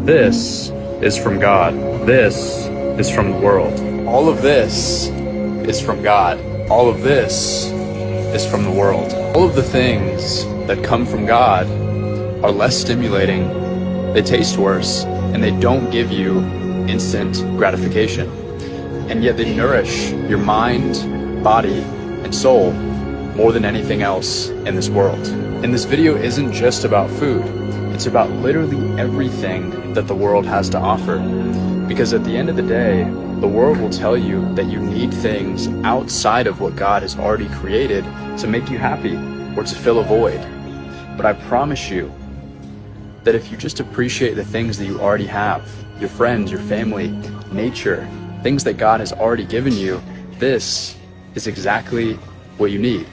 This is from God. This is from the world. All of this is from God. All of this is from the world. All of the things that come from God are less stimulating, they taste worse, and they don't give you instant gratification. And yet they nourish your mind, body, and soul more than anything else in this world. And this video isn't just about food. It's about literally everything that the world has to offer. Because at the end of the day, the world will tell you that you need things outside of what God has already created to make you happy or to fill a void. But I promise you that if you just appreciate the things that you already have, your friends, your family, nature, things that God has already given you, this is exactly what you need.